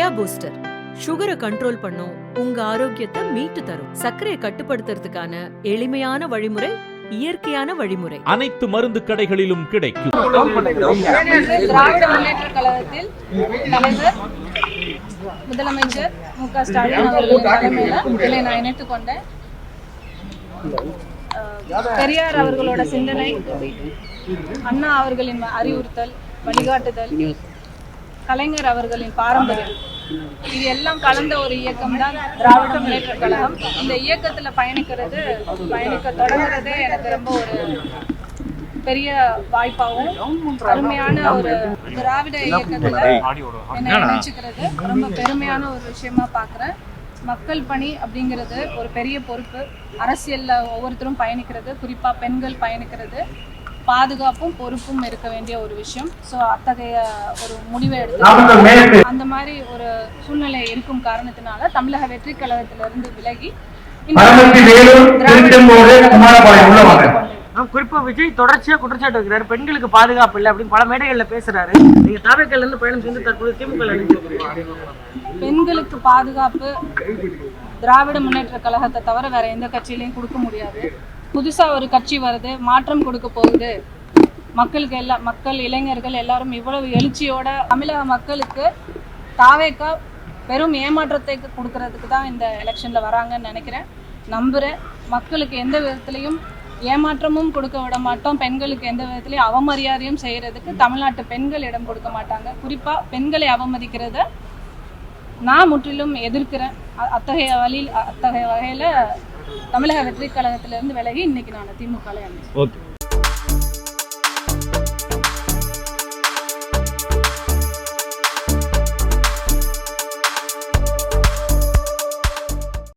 Jaya booster சுகரை control பண்ணும், உங்க ஆரோக்கியத்தை மீட்டு தரும். சர்க்கரையை கட்டுப்படுத்துறதுக்கான எளிமையான வழிமுறை, இயற்கையான வழிமுறை. அனைத்து மருந்து கடைகளிலும் கிடைக்கும். திராவிட முன்னேற்ற கழகத்தில் தலைவர் முதலமைச்சர் மு.க. ஸ்டாலின் அவர்களின் தலைமையில இதை நான் இணைத்துக் கொண்டேன். பெரியார் அவர்களோட சிந்தனை, அண்ணா அவர்களின் அறிவுறுத்தல், வழிகாட்டுதல், கலைஞர் அவர்களின் பாரம்பரியம், இது எல்லாம் கலந்த ஒரு இயக்கம் தான் திராவிட முன்னேற்ற கழகம். இந்த இயக்கத்துல பயணிக்க தொடங்குறதே எனக்கு ரொம்ப ஒரு பெரிய வாய்ப்பாகவும், அருமையான ஒரு திராவிட இயக்கத்துல என்னை நினைச்சுக்கிறது ரொம்ப பெருமையான ஒரு விஷயமா பாக்குறேன். மக்கள் பணி அப்படிங்கிறது ஒரு பெரிய பொறுப்பு. அரசியல்ல ஒவ்வொருத்தரும் பயணிக்கிறது, குறிப்பா பெண்கள் பயணிக்கிறது பாதுகாப்பும் பொறுப்பும் இருக்க வேண்டிய ஒரு விஷயம். ஸோ அத்தகைய ஒரு முடிவை எடுத்து அந்த மாதிரி ஒரு சூழ்நிலை இருக்கும் காரணத்தினால தமிழக வெற்றி கழகத்திலிருந்து விலகி குறிப்பா விஜய் தொடர்ச்சியா குற்றச்சாட்டு வைக்கிறாரு, பெண்களுக்கு பாதுகாப்பு இல்லை அப்படின்னு பல மேடைகள்ல பேசுறாரு. நீங்க தாவேக்கல்ல இருந்து பயணம் செஞ்சு தற்போது திமுக பெண்களுக்கு பாதுகாப்பு திராவிட முன்னேற்ற கழகத்தை தவிர வேற எந்த கட்சியிலையும் கொடுக்க முடியாது. புதுசா ஒரு கட்சி வருது, மாற்றம் கொடுக்க போகுது, மக்களுக்கு மக்கள் இளைஞர்கள் எல்லாரும் இவ்வளவு எழுச்சியோட தமிழக மக்களுக்கு தாவேக்கா பெரும் ஏமாற்றத்தை கொடுக்கறதுக்கு தான் இந்த எலெக்ஷன்ல வராங்கன்னு நினைக்கிறேன், நம்புறேன். மக்களுக்கு எந்த விதத்திலையும் ஏமாற்றமும் கொடுக்க விட மாட்டோம், பெண்களுக்கு எந்த விதத்திலையும் அவமரியாதையும் செய்யறதுக்கு தமிழ்நாட்டு பெண்கள் இடம் கொடுக்க மாட்டாங்க. குறிப்பா பெண்களை அவமதிக்கிறத நான் முற்றிலும் எதிர்க்கிறேன். அத்தகைய வகையில தமிழக வெற்றி கழகத்திலிருந்து விலகி இன்னைக்கு நான் திமுக.